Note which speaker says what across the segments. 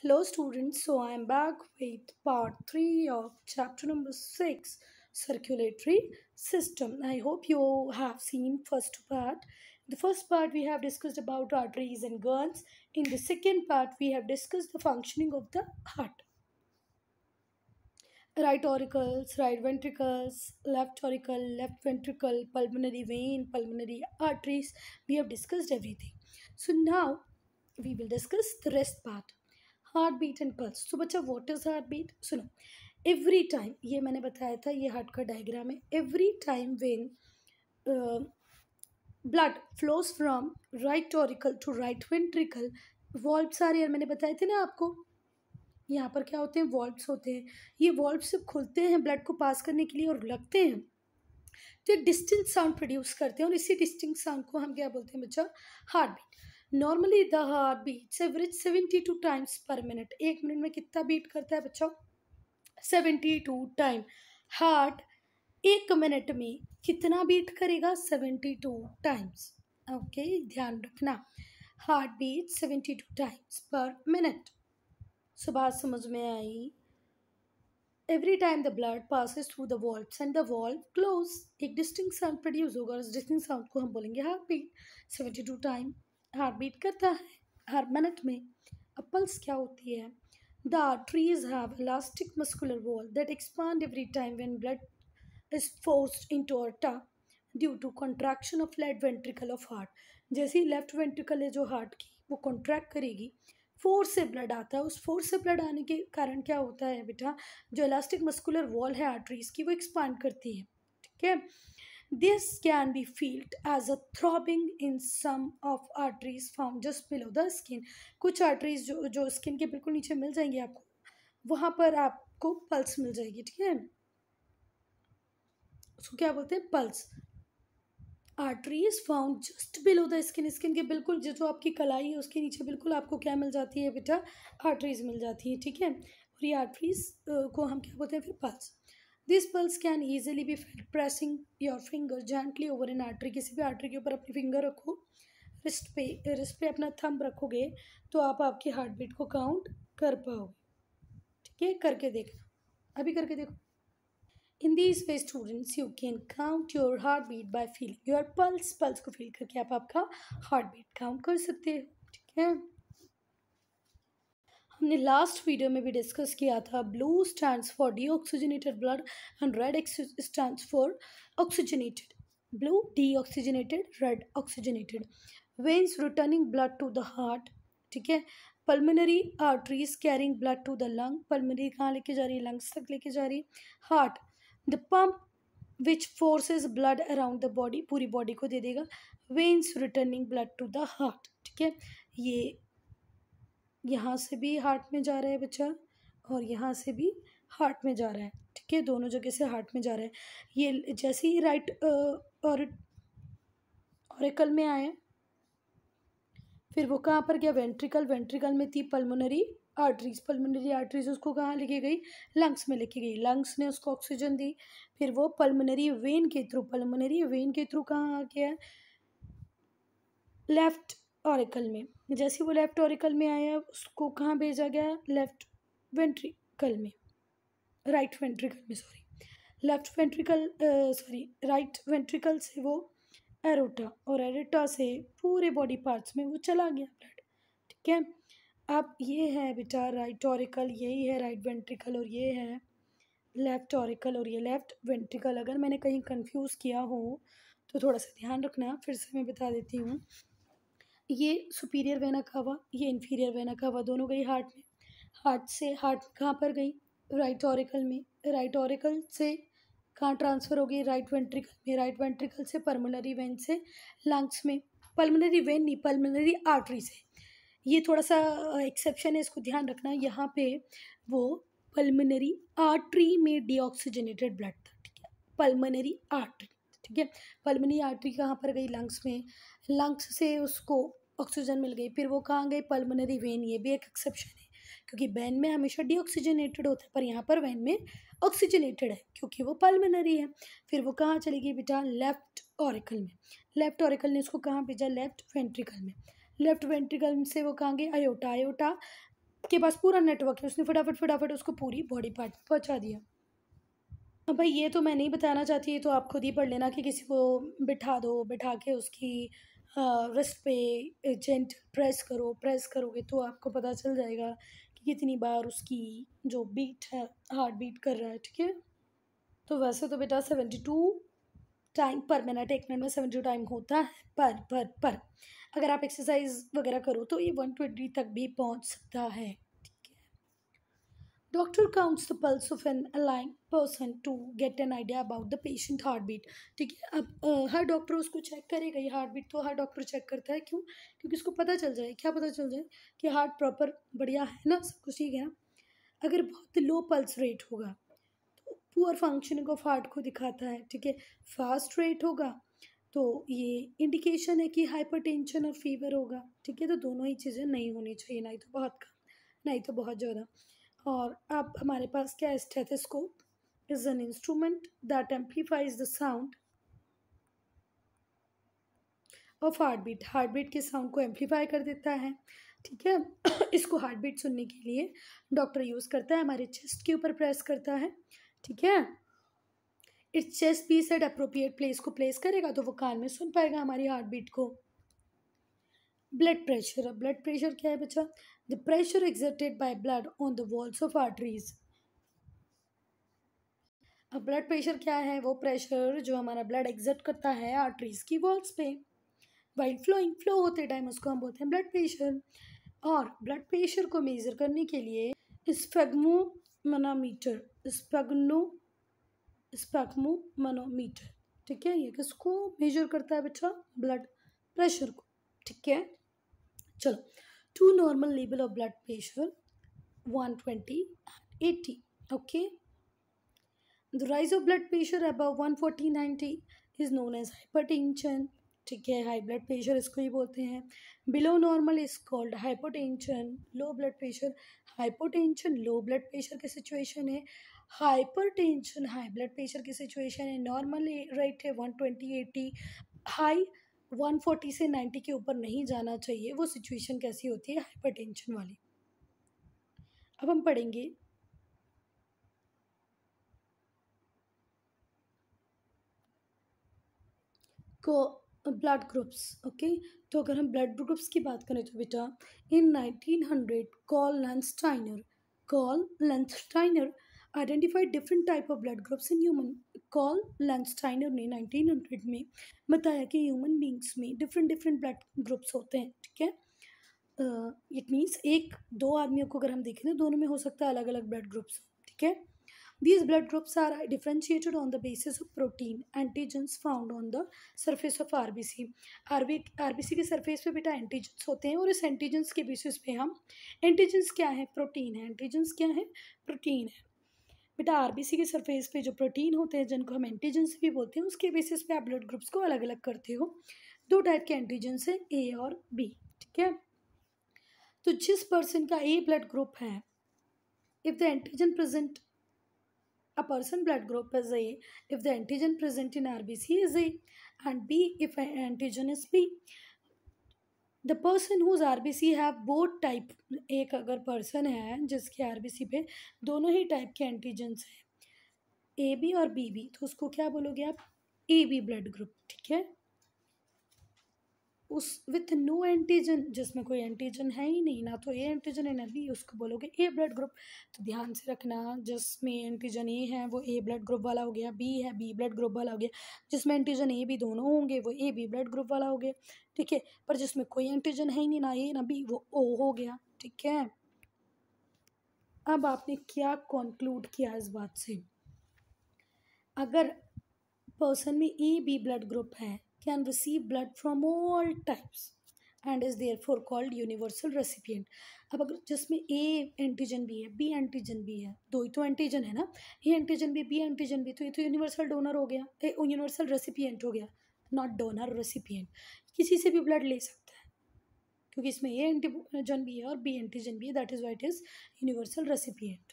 Speaker 1: Hello students, so I am back with part 3 of chapter number 6, circulatory system. I hope you have seen first part. The first part we have discussed about arteries and glands. In the second part we have discussed the functioning of the heart. Right auricles, right ventricles, left auricle, left ventricle, pulmonary vein, pulmonary arteries. We have discussed everything. So now we will discuss the rest part. Heart beat and pulse. तो बच्चा what is heart beat सुनो। Every time, ये मैंने बताया था, ये heart का diagram है। Every time when blood flows from right auricle to right ventricle, valves are, मैंने बताए थे ना आपको, यहाँ पर क्या होते हैं, वॉल्व्स होते हैं। ये वॉल्व्स खुलते हैं ब्लड को पास करने के लिए और लगते हैं तो एक डिस्टिंक्ट साउंड प्रोड्यूस करते हैं, और इसी डिस्टिंक्ट साउंड को हम क्या बोलते हैं बच्चा, heart beat. Normally the heart beats average 72 times per minute. एक मिनट में कितना बीट करता है बच्चों, 72 टाइम। हार्ट एक मिनट में कितना बीट करेगा, 72 टाइम्स। ओके, ध्यान रखना, heart beat 72 times per minute. So बात समझ में आई। Every time the blood passes through the valves and the valve close, एक distinct sound produce होगा, और इस distinct sound को हम बोलेंगे heart beat. 72 time heart beat करता है हर मिनट में। अब पल्स क्या होती है? The arteries have elastic muscular wall that expand every time when blood is forced into aorta due to contraction of left ventricle of heart। जैसे ही left ventricle है जो हार्ट की, वो कॉन्ट्रैक्ट करेगी, फोर्स से ब्लड आता है। उस फोर्स से ब्लड आने के कारण क्या होता है बेटा, जो इलास्टिक मस्कुलर वॉल है आर्टरीज की, वो एक्सपांड करती है। ठीक है, this can be felt as a throbbing in some of arteries found just below the skin. कुछ आर्टरीज जो स्किन के बिल्कुल नीचे मिल जाएंगी आपको, वहां पर आपको पल्स मिल जाएगी। ठीक है, उसको क्या बोलते हैं, pulse. Arteries found just below the skin, skin के बिल्कुल जो आपकी कलाई है उसके नीचे बिल्कुल आपको क्या मिल जाती है बेटा, आर्टरीज मिल जाती है। ठीक है, और ये आर्टरीज को हम क्या बोलते हैं फिर, pulse. This pulse can easily be felt pressing your finger gently over N artery. किसी भी आर्टरी के ऊपर अपनी फिंगर रखो, रिस्ट पे अपना थंब रखोगे तो आप आपकी हार्ट बीट को काउंट कर पाओगे। ठीक है, करके देखना, अभी करके देखो। In these ways students you can count your heartbeat by feeling your pulse। Pulse को फील करके आप आपका हार्ट बीट काउंट कर सकते हो। ठीक है, हमने लास्ट वीडियो में भी डिस्कस किया था, blue stands for deoxygenated blood and red stands for oxygenated. Blue deoxygenated, red oxygenated. Veins returning blood to the heart. ठीक है, pulmonary arteries carrying blood to the lung. Pulmonary कहाँ लेके जा रही है, लंग्स तक लेके जा रही है। Heart the pump which forces blood around the body, पूरी बॉडी को दे देगा। Veins returning blood to the heart. ठीक है, ये यहाँ से भी हार्ट में जा रहा है बच्चा, और यहाँ से भी हार्ट में जा रहा है। ठीक है, दोनों जगह से हार्ट में जा रहा है। ये जैसे ही राइट ऑरिकल में आए, फिर वो कहाँ पर गया, वेंट्रिकल। वेंट्रिकल में थी पल्मोनरी आर्टरीज। पल्मोनरी आर्टरीज उसको कहाँ लेके गई, लंग्स में लेके गई। लंग्स ने उसको ऑक्सीजन दी, फिर वो पल्मोनरी वेन के थ्रू, पल्मोनरी वेन के थ्रू कहाँ आ गया, लेफ्ट ऑरिकल में। जैसे वो लेफ्ट ऑरिकल में आया, उसको कहाँ भेजा गया, लेफ्ट वेंट्रिकल में, राइट वेंट्रिकल में, sorry, left ventricle, sorry, right ventricle से वो एरोटा, और एरोटा से पूरे बॉडी पार्ट्स में वो चला गया ब्लड। ठीक है, अब ये है बेटा राइट ऑरिकल, यही है राइट वेंट्रिकल, और ये है लेफ्ट ऑरिकल, और ये लेफ्ट वेंट्रिकल। अगर मैंने कहीं कंफ्यूज किया हो तो थोड़ा सा ध्यान रखना, फिर से मैं बता देती हूँ। ये सुपीरियर वेना कावा, ये इन्फीरियर वेना कावा, दोनों गई हार्ट में। हार्ट से, हार्ट कहाँ पर गई, राइट ऑरिकल में। राइट ऑरिकल से कहाँ ट्रांसफ़र हो गई, राइट वेंट्रिकल में। राइट वेंट्रिकल से पल्मोनरी वेन से लंग्स में। पल्मोनरी वेन नहीं, पल्मोनरी आर्टरी से। ये थोड़ा सा एक्सेप्शन है, इसको ध्यान रखना। यहाँ पे वो पल्मोनरी आर्टरी में डीऑक्सीजनेटेड ब्लड था। ठीक है, पल्मोनरी आर्टरी। ठीक है, पल्मोनरी आर्टरी कहाँ पर गई, लंग्स में। लंग्स से उसको ऑक्सीजन मिल गई, फिर वो कहाँ गई, पल्मोनरी वेन। ये भी एक एक्सेप्शन है, क्योंकि वेन में हमेशा डीऑक्सीजनेटेड होता है, पर यहाँ पर वेन में ऑक्सीजनेटेड है क्योंकि वो पल्मोनरी है। फिर वो कहाँ चली गई बेटा, लेफ्ट ऑरिकल में। लेफ्ट ऑरिकल ने उसको कहाँ भेजा, लेफ्ट वेंट्रिकल में। लेफ्ट वेंट्रिकल से वो कहाँ गई, आयोटा। आयोटा के पास पूरा नेटवर्क है, उसने फटाफट फटाफट उसको पूरी बॉडी पार्ट पहुंचा दिया। अब भाई ये तो मैं नहीं बताना चाहती, ये तो आप खुद ही पढ़ लेना कि किसी को बिठा दो, बिठा के उसकी रिस्ट पे जेंट प्रेस करो, प्रेस करोगे तो आपको पता चल जाएगा कि कितनी बार उसकी जो बीट है, हार्ट बीट कर रहा है, ठीक है। तो वैसे तो बेटा 72 टाइम पर मिनट, 1 मिनट में 72 टाइम होता है, पर अगर आप एक्सरसाइज वगैरह करो तो ये 120 तक भी पहुंच सकता है। Doctor counts the pulse of an alive person to get an idea about the patient heartbeat। ठीक है, अब हर डॉक्टर उसको चेक करेगा, ये हार्ट बीट तो हर डॉक्टर चेक करता है, क्यों? क्योंकि उसको पता चल जाए, क्या पता चल जाए कि हार्ट प्रॉपर बढ़िया है ना, सब कुछ ठीक है ना। अगर बहुत लो पल्स रेट होगा तो पुअर फंक्शनिंग ऑफ हार्ट को दिखाता है, ठीक है। फास्ट रेट होगा तो ये इंडिकेशन है कि हाइपरटेंशन और फीवर होगा, ठीक है। तो दोनों ही चीज़ें नहीं होनी चाहिए, नहीं तो बहुत कम, नहीं तो बहुत ज़्यादा। और अब हमारे पास क्या है, stethoscope is an instrument that amplifies the sound of heart beat के साउंड को एम्पलीफाई कर देता है, ठीक है। इसको हार्ट बीट सुनने के लिए डॉक्टर यूज़ करता है, हमारे चेस्ट के ऊपर प्रेस करता है, ठीक है। It's chest piece at appropriate place को प्लेस करेगा तो वो कान में सुन पाएगा हमारी हार्ट बीट को। ब्लड प्रेशर, अब ब्लड प्रेशर क्या है बच्चा? The pressure exerted by blood on the walls of arteries. अब ब्लड प्रेशर क्या है? वो प्रेशर जो हमारा ब्लड एक्सर्ट करता है आर्टरीज की वॉल्स पे वाइल फ्लोइंग, फ्लो होते टाइम, उसको हम बोलते हैं ब्लड प्रेशर। और ब्लड प्रेशर को मेजर करने के लिए स्पेग्मोमैनोमीटर, स्पेग्मोमैनोमीटर, ठीक है, ये किसको मेजर करता है बच्चा? ब्लड प्रेशर को, ठीक है। चलो, to normal level of blood pressure 120 and 80, okay. The rise of blood pressure above 140/90 is known as hypertension, ठीक है, हाई ब्लड प्रेशर इसको ही बोलते हैं। Below normal is called hypotension, low blood pressure hypotension, low blood pressure की situation है। Hypertension high blood pressure की situation है। Normal rate है 120/80, हाई 140 से 90 के ऊपर नहीं जाना चाहिए। वो सिचुएशन कैसी होती है? हाइपरटेंशन वाली। अब हम पढ़ेंगे को ब्लड ग्रुप्स, ओके। तो अगर हम ब्लड ग्रुप्स की बात करें तो बेटा in 1900 Karl Landsteiner identified different type of blood groups in human. Karl Landsteiner ने 1900 में बताया कि ह्यूमन बींग्स में डिफरेंट डिफरेंट ब्लड ग्रुप्स होते हैं, ठीक है। इट मीन्स एक दो आदमियों को अगर हम देखें तो दोनों में हो सकता है अलग अलग ब्लड ग्रुप्स, ठीक है। These blood groups are differentiated on the basis of protein antigens found on the surface of RBC। RBC के सरफेस पे बेटा एंटीजन्स होते हैं और इस एंटीजन्स के बेसिस पे हम, एंटीजन्स क्या है? प्रोटीन है। एंटीजन्स क्या है? प्रोटीन है। बेटा आरबीसी के सरफेस पे जो प्रोटीन होते हैं जिनको हम एंटीजन्स भी बोलते हैं, उसके बेसिस पे आप ब्लड ग्रुप्स को अलग अलग करते हो। दो टाइप के एंटीजन्स हैं, ए और बी, ठीक है। तो जिस पर्सन का ए ब्लड ग्रुप है, if the antigen present a person blood group is A if the antigen present in RBC is A, and B if antigen is B। The person whose RBC have both type, एक अगर person है जिसके RBC पे दोनों ही type के antigens हैं, A B और B B, तो उसको क्या बोलोगे आप? ए बी ब्लड ग्रुप, ठीक है। उस विथ नो एंटीजन, जिसमें कोई एंटीजन है ही नहीं, ना तो ए एंटीजन है ना बी, उसको बोलोगे ए ब्लड ग्रुप। तो ध्यान से रखना, जिसमें एंटीजन ए है वो ए ब्लड ग्रुप वाला हो गया, बी है बी ब्लड ग्रुप वाला हो गया। जिसमें एंटीजन ए बी दोनों होंगे वो ए बी ब्लड ग्रुप वाला हो गया, ठीक है। पर जिसमें कोई एंटीजन है ही नहीं, ना ए ना बी, वो ओ हो गया, ठीक है। अब आपने क्या कॉन्क्लूड किया इस बात से? अगर पर्सन में ए बी ब्लड ग्रुप है, can receive blood from all types and is therefore called universal recipient। अब अगर जिसमें ए एंटीजन भी है बी एंटीजन भी है, दो ही तो एंटीजन है ना, ए एंटीजन भी बी एंटीजन भी, तो ये तो यूनिवर्सल डोनर हो गया, यूनिवर्सल रेसिपिएंट हो गया, नॉट डोनर, रेसिपिएंट। किसी से भी ब्लड ले सकता है क्योंकि इसमें ए एंटीजन भी है और बी एंटीजन भी है, that is why it is universal recipient.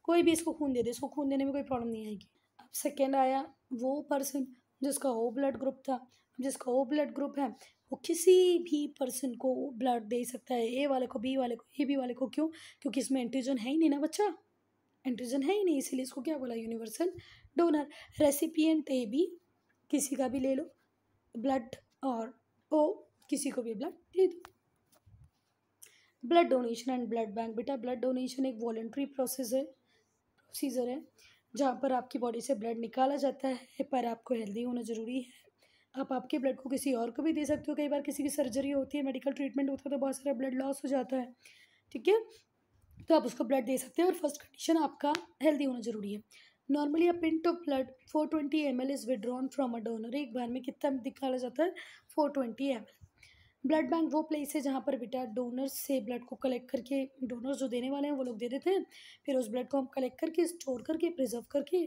Speaker 1: कोई भी इसको खून दे दे, इसको खून देने में कोई प्रॉब्लम नहीं आएगी। अब सेकेंड आया वो पर्सन जिसका ओ ब्लड ग्रुप था। जिसका ओ ब्लड ग्रुप है वो किसी भी पर्सन को ब्लड दे सकता है, ए वाले को, बी वाले को, ए बी वाले को। क्यों? क्योंकि इसमें एंटीजन है ही नहीं ना बच्चा, एंटीजन है ही नहीं, इसीलिए इसको क्या बोला, universal donor. Recipient A B, किसी का भी ले लो ब्लड, और ओ किसी को भी ब्लड दे दो। Blood donation and blood bank. बेटा ब्लड डोनेशन एक वॉलंटरी प्रोसीजर है जहाँ पर आपकी बॉडी से ब्लड निकाला जाता है, पर आपको हेल्दी होना ज़रूरी है। आप आपके ब्लड को किसी और को भी दे सकते हो। कई बार किसी की सर्जरी होती है, मेडिकल ट्रीटमेंट होता है, तो बहुत सारा ब्लड लॉस हो जाता है, ठीक है, तो आप उसको ब्लड दे सकते हैं। और फर्स्ट कंडीशन आपका हेल्दी होना ज़रूरी है। Normally a pint of blood 420 ml is withdrawn from a donor. एक बार में कितना निकाला जाता है? 420 ml। ब्लड बैंक वो प्लेस है जहाँ पर बेटा डोनर्स से ब्लड को कलेक्ट करके, डोनर्स जो देने वाले हैं वो लोग दे देते हैं, फिर उस ब्लड को हम कलेक्ट करके, स्टोर करके, प्रिजर्व करके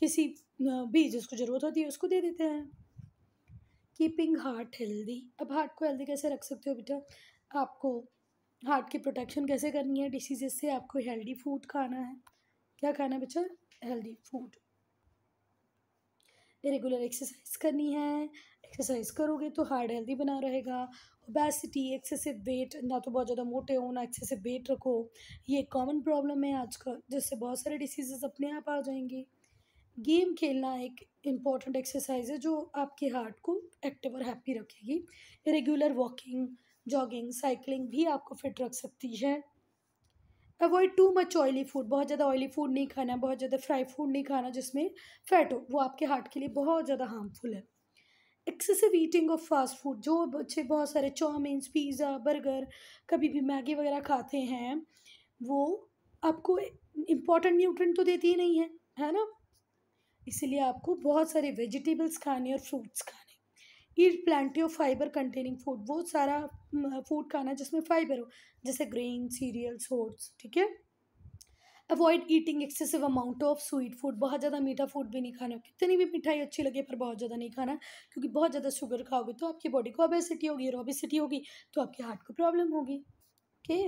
Speaker 1: किसी भी जिसको ज़रूरत होती है उसको दे देते हैं। Keeping heart healthy. अब हार्ट को हेल्दी कैसे रख सकते हो बेटा? आपको हार्ट की प्रोटेक्शन कैसे करनी है डिसीजेज से? आपको हेल्दी फूड खाना है। क्या खाना है बच्चा? Healthy food. रेगुलर एक्सरसाइज करनी है, एक्सरसाइज करोगे तो हार्ट हेल्दी बना रहेगा। ओबेसिटी, एक्सेसिव वेट, ना तो बहुत ज़्यादा मोटे हो ना एक्सेसिव वेट रखो, ये कॉमन प्रॉब्लम है आजकल, जिससे बहुत सारे डिसीजेज अपने आप आ जाएंगे। गेम खेलना एक इम्पॉर्टेंट एक्सरसाइज है जो आपके हार्ट को एक्टिव और हैप्पी रखेगी। रेगुलर वॉकिंग, जॉगिंग, साइकिलिंग भी आपको फिट रख सकती है। Avoid too much oily food. बहुत ज़्यादा ऑयली फूड नहीं खाना, बहुत ज़्यादा फ्राई फूड नहीं खाना जिसमें फैट हो, वो आपके हार्ट के लिए बहुत ज़्यादा हार्मफुल है। Excessive eating of fast food. जो बच्चे बहुत सारे चाउमीन, पिज़्ज़ा, बर्गर, कभी भी मैगी वगैरह खाते हैं, वो आपको इम्पॉर्टेंट न्यूट्रिएंट तो देती ही नहीं है ना? इसीलिए आपको बहुत सारे वेजिटेबल्स खाने और फ्रूट्स खाने। Eat plenty of fibre containing food. वो सारा फूड खाना जिसमें फाइबर हो, जैसे ग्रेन, सीरियल्स, ओट्स, ठीक है। Avoid eating excessive amount of sweet food. बहुत ज़्यादा मीठा फूड भी नहीं खाना। कितनी भी मिठाई अच्छी लगे पर बहुत ज़्यादा नहीं खाना, क्योंकि बहुत ज़्यादा शुगर खाओगे तो आपकी बॉडी को ओबेसिटी होगी, और ओबेसिटी होगी तो आपके हार्ट को प्रॉब्लम होगी। ओके।